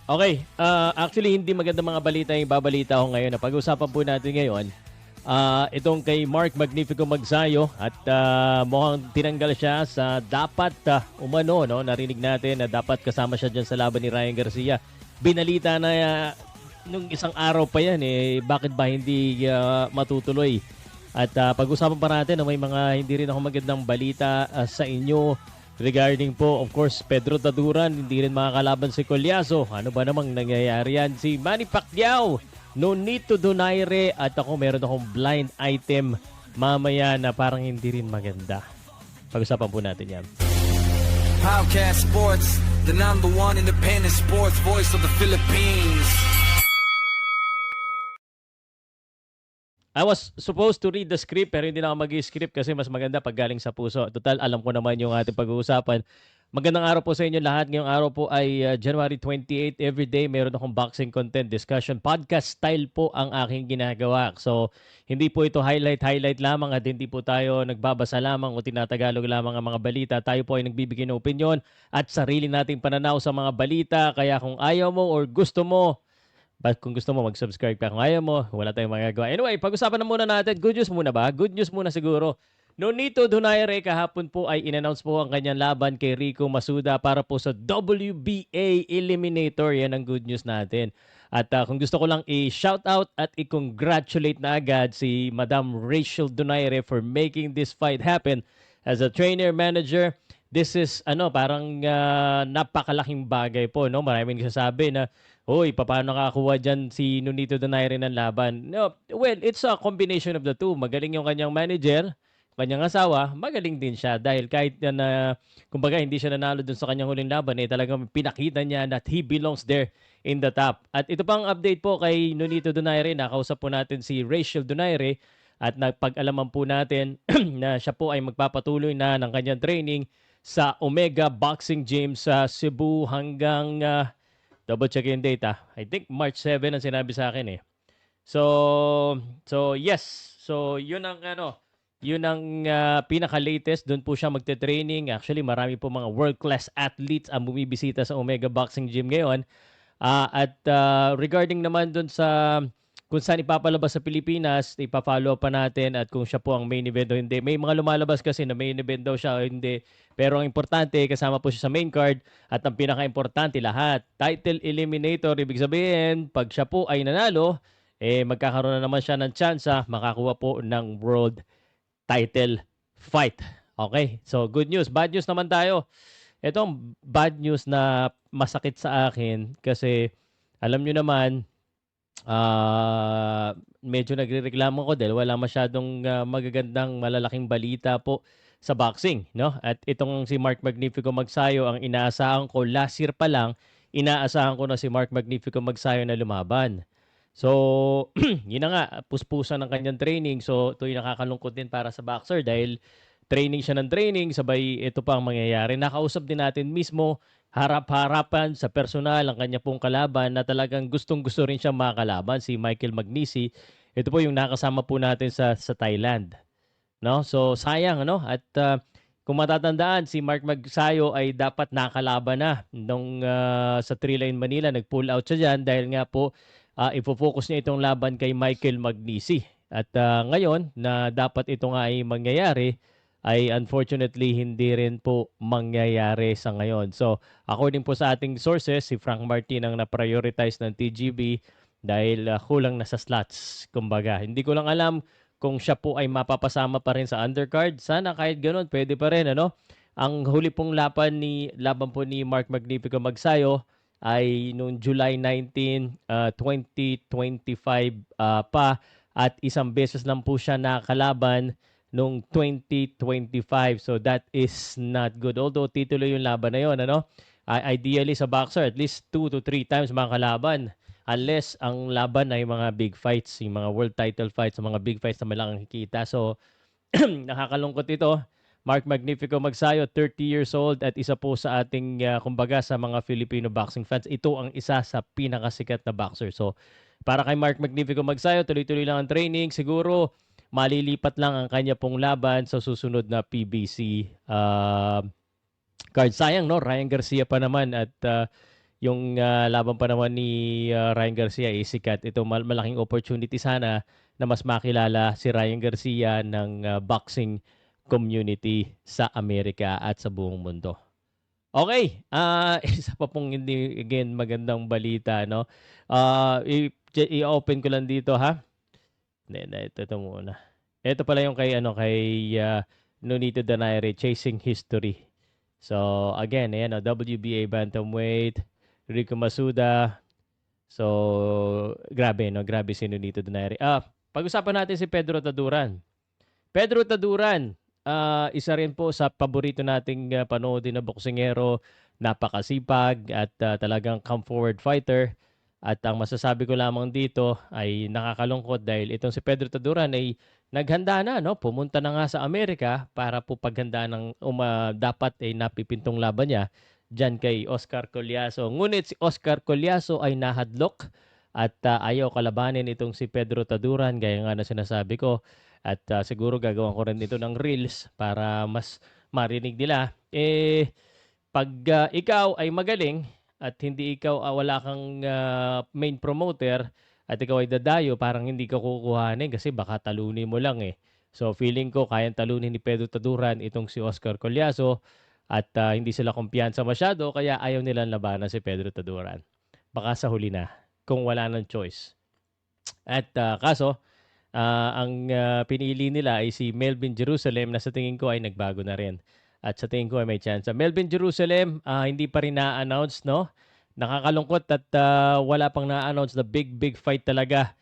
Okay, actually hindi magandang mga balita yung babalita ko ngayon. Pag-usapan po natin ngayon, itong kay Mark Magnifico Magsayo at mukhang tinanggal siya sa dapat umano, no? Narinig natin na dapat kasama siya dyan sa laban ni Ryan Garcia. Binalita na nung isang araw pa yan, bakit ba hindi matutuloy? At pag-usapan pa natin na may mga hindi rin ako magandang balita sa inyo regarding po, of course, Pedro Taduran, hindi rin makakalaban si Colyazo. Ano ba namang nangyayari yan? Si Manny Pacquiao, no need to donaire. At ako, meron akong blind item mamaya na parang hindi rin maganda. Pag-usapan po natin yan. Podcast Sports, the number one independent sports voice of the Philippines. I was supposed to read the script pero hindi na ako mag-script kasi mas maganda pag galing sa puso. Total, alam ko naman yung ating pag-uusapan. Magandang araw po sa inyo lahat. Ngayong araw po ay January 28. Everyday meron akong boxing content discussion. Podcast style po ang aking ginagawa. So, hindi po ito highlight lamang at hindi po tayo nagbabasa lamang o tinatagalog lamang ang mga balita. Tayo po ay nagbibigay ng opinion at sarili nating pananaw sa mga balita. Kaya kung ayaw mo or gusto mo, kung gusto mo, mag-subscribe ka. Kung ayaw mo, wala tayong magagawa. Anyway, pag-usapan na muna natin. Good news muna ba? Good news muna siguro. Nonito Donaire kahapon po ay in-announce po ang kanyang laban kay Rico Masuda para po sa WBA Eliminator. Yan ang good news natin. At kung gusto ko lang i-shout out at i-congratulate na agad si Madam Rachel Donaire for making this fight happen as a trainer, manager. This is parang napakalaking bagay po, no? Maraming nagsasabi na hoy, paano nakakuha dyan si Nonito Donaire ng laban? No, well, it's a combination of the two. Magaling yung kanyang manager, kanyang asawa, magaling din siya dahil kahit na, kumbaga, hindi siya nanalo dun sa kanyang huling laban, talagang pinakita niya that he belongs there in the top. At ito pang update po kay Nonito Donaire, nakausap po natin si Rachel Donaire at nagpag-alaman po natin na siya po ay magpapatuloy na ng kanyang training sa Omega Boxing Gym sa Cebu hanggang double check yung data. I think March 7 ang sinabi sa akin eh. So yes. So yun ang pinaka-latest. Doon po siya magte-training. Actually, marami po mga world-class athletes ang bumibisita sa Omega Boxing Gym ngayon. Regarding naman doon sa kung saan ipapalabas sa Pilipinas, ipa-follow pa natin at kung siya po ang main event o hindi. May mga lumalabas kasi na main event daw siya o hindi. Pero ang importante, kasama po siya sa main card at ang pinaka-importante lahat, title eliminator. Ibig sabihin, pag siya po ay nanalo, magkakaroon na naman siya ng tsansa makakuha po ng world title fight. Okay, so good news. Bad news naman tayo. Itong bad news na masakit sa akin kasi alam nyo naman, medyo nagrereklamo ko dahil wala masyadong magagandang malalaking balita po sa boxing, no? At itong si Mark Magnifico Magsayo ang inaasahan ko last year pa lang, inaasahan ko na si Mark Magnifico Magsayo na lumaban. So, yun na nga, puspusan ng kanyang training. So, ito yung nakakalungkot din para sa boxer dahil training siya ng training, sabay ito pa ang mangyayari. Nakausap din natin mismo harap-harapan sa personal ang kanya pong kalaban na talagang gustong-gusto rin siya makalaban, si Michael Magnisi. Ito po yung nakasama po natin sa Thailand. No? So sayang at kung matatandaan si Mark Magsayo ay dapat nakalaban na nung sa Three Line Manila, nag-pull out siya diyan dahil nga po ifo-focus niya itong laban kay Michael Magnisi. At ngayon na dapat ito nga ay mangyayari, ay unfortunately hindi rin po mangyayari sa ngayon. So, according po sa ating sources, si Frank Martin ang na-prioritize ng TGB dahil kulang na sa slots. Kumbaga, hindi ko lang alam kung siya po ay mapapasama pa rin sa undercard. Sana kahit ganoon, pwede pa rin, Ang huli pong laban po ni Mark Magnifico Magsayo ay noong July 19, 2025 pa at isang beses lang po siya nakalaban noong 2025. So that is not good. Although titulo yung laban na yun, ideally sa boxer, at least 2 to 3 times makakalaban. Unless ang laban ay mga big fights, yung mga world title fights, mga big fights na malaking kikita. So, nakakalungkot ito. Mark Magnifico Magsayo, 30 years old at isa po sa ating, kumbaga sa mga Filipino boxing fans, ito ang isa sa pinakasikat na boxer. So, para kay Mark Magnifico Magsayo, tuloy-tuloy lang ang training. Siguro, malilipat lang ang kanya pong laban sa susunod na PBC card. Sayang, no? Ryan Garcia pa naman at yung laban pa naman ni Ryan Garcia ay sikat. Ito malaking opportunity sana na mas makilala si Ryan Garcia ng boxing community sa Amerika at sa buong mundo. Okay, isa pa pong hindi again magandang balita, no? I-open ko lang dito, ha? Hindi, ito muna. Ito pala yung kay Nonito Donaire, Chasing History. So, again, ayan, WBA Bantamweight, Rico Masuda. So, grabe, no? Grabe si Nonito Donaire. Pag-usapan natin si Pedro Taduran. Pedro Taduran, isa rin po sa paborito nating panoodin na boksingero, napakasipag at talagang come forward fighter. At ang masasabi ko lamang dito ay nakakalungkot dahil itong si Pedro Taduran ay naghanda na, no? Pumunta na nga sa Amerika para po paghanda ng dapat ay napipintong laban niya diyan kay Oscar Collazo. Ngunit si Oscar Collazo ay nahadlok at ayaw kalabanin itong si Pedro Taduran gaya nga na sinasabi ko. At siguro gagawin ko rin ito ng reels para mas marinig nila. Pag ikaw ay magaling at hindi ikaw wala kang main promoter at ikaw ay dadayo, parang hindi ka kukuhanin kasi baka talunin mo lang eh. So feeling ko kayang talunin ni Pedro Taduran itong si Oscar Collazo at hindi sila kumpiyansa masyado kaya ayaw nilang labanan si Pedro Taduran. Baka sa huli na kung wala ng choice. At kaso, ang pinili nila ay si Melvin Jerusalem na sa tingin ko ay nagbago na rin. At sa tingin ko ay may chance. Melvin Jerusalem, hindi pa rin na-announce, no? Nakakalungkot at wala pang na-announce na big fight talaga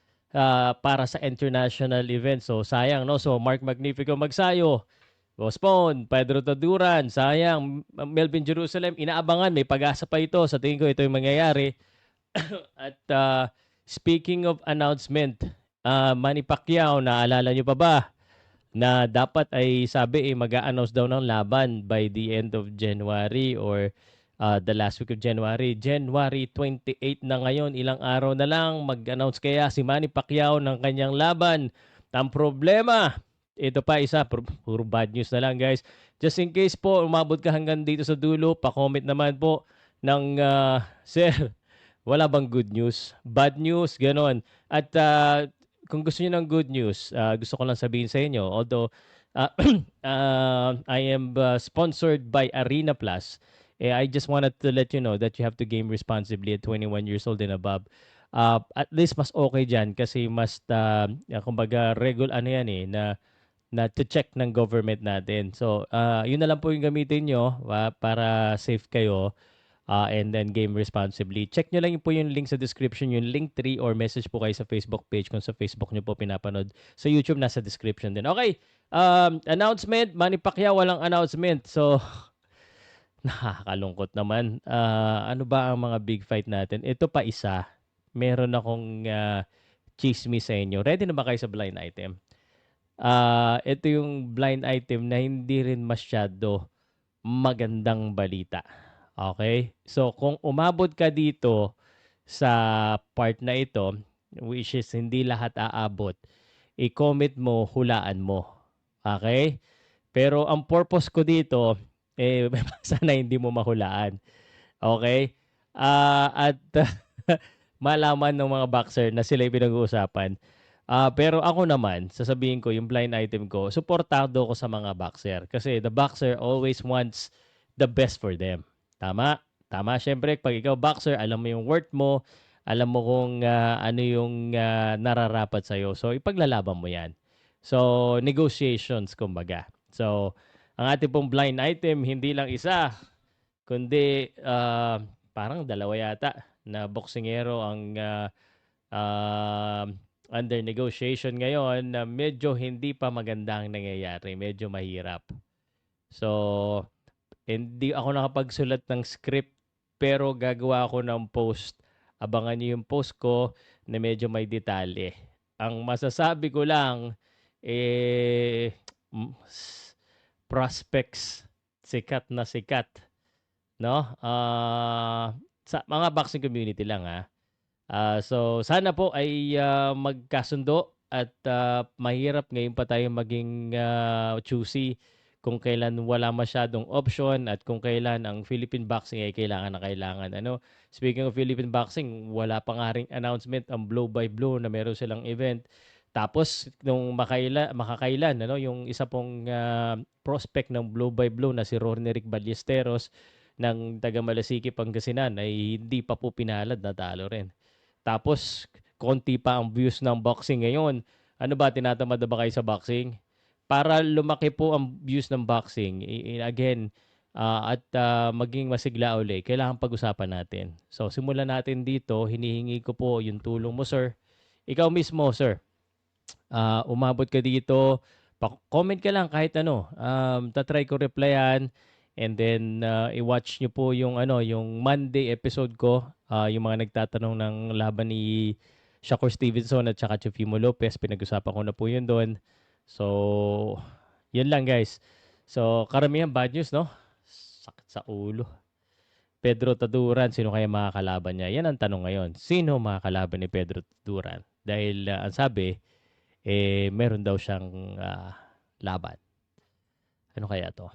para sa international event. So sayang, no? So Mark Magnifico Magsayo, postpone. Pedro Taduran, sayang. Melvin Jerusalem, inaabangan. May pag-asa pa ito. Sa tingin ko ito yung mangyayari. At speaking of announcement, Manny Pacquiao, naalala nyo pa ba na dapat ay sabi mag-a-announce daw ng laban by the end of January or the last week of January. January 28 na ngayon, ilang araw na lang mag-announce kaya si Manny Pacquiao ng kanyang laban. Ang problema, ito pa isa, puro bad news na lang guys. Just in case po, umabot ka hanggang dito sa dulo, pa-comment naman po ng sir, wala bang good news? Bad news, ganon. At kung gusto niyo ng good news, gusto ko lang sabihin sa inyo, although I am sponsored by Arena Plus, I just wanted to let you know that you have to game responsibly at 21 years old and above. At least mas okay dyan kasi mas, kumbaga, ano yan na to check ng government natin. So, yun na lang po yung gamitin nyo para safe kayo. And then game responsibly. Check nyo lang po yung link sa description, yung Linktree or message po kayo sa Facebook page kung sa Facebook nyo po pinapanood. Sa YouTube, nasa description din. Okay, announcement, Manny Pacquiao, walang announcement. So, nakakalungkot naman. Ano ba ang mga big fight natin? Ito pa isa. Meron akong chismis sa inyo. Ready na ba kayo sa blind item? Ito yung blind item na hindi rin masyado magandang balita. Okay? So, kung umabot ka dito sa part na ito, which is hindi lahat aabot, i-comment mo, hulaan mo. Okay? Pero ang purpose ko dito, sana hindi mo mahulaan. Okay? At malaman ng mga boxer na sila yung pinag-uusapan. Pero ako naman, sasabihin ko, yung blind item ko, supportado ko sa mga boxer. Kasi the boxer always wants the best for them. Tama? Tama. Siyempre, pag ikaw boxer, alam mo yung worth mo, alam mo kung ano yung nararapat sa'yo. So, ipaglalaban mo yan. So, negotiations, kumbaga. So, ang ating pong blind item, hindi lang isa, kundi parang dalawa yata na boksingero ang under negotiation ngayon na medyo hindi pa maganda ang nangyayari. Medyo mahirap. So, hindi ako nakapagsulat ng script pero gagawa ako ng post. Abangan niyo yung post ko na medyo may detalye. Ang masasabi ko lang, prospects, sikat na sikat. No? Sa mga boxing community lang ha. So sana po ay magkasundo at mahirap ngayon pa tayo maging choosy kung kailan wala masyadong option at kung kailan ang Philippine boxing ay kailangan na kailangan. Speaking of Philippine boxing, wala pa nga ring announcement ang Blow by Blow na meron silang event. Tapos nung makakailan yung isa pong prospect ng Blow by Blow na si Ronerick Ballesteros ng taga Malasiki, Pangasinan ay hindi pa po pinalad, natalo rin. Tapos konti pa ang views ng boxing ngayon. Ano ba, tinatamad na ba kayo sa boxing? Para lumaki po ang views ng boxing, again, at maging masigla uli, kailangan pag-usapan natin. So, simulan natin dito. Hinihingi ko po yung tulong mo, sir. Ikaw mismo, sir. Umabot ka dito. Comment ka lang kahit ano. Tatry ko replyan. And then, i-watch nyo po yung Monday episode ko. Yung mga nagtatanong ng laban ni Shakur Stevenson at saka Teofimo Lopez. Pinag-usapan ko na po yun doon. So, yun lang guys. So, karamihan bad news, no? Sakit sa ulo. Pedro Taduran, sino kaya makakalaban niya? Yan ang tanong ngayon. Sino makakalaban ni Pedro Taduran? Dahil ang sabi, meron daw siyang laban. Ano kaya to?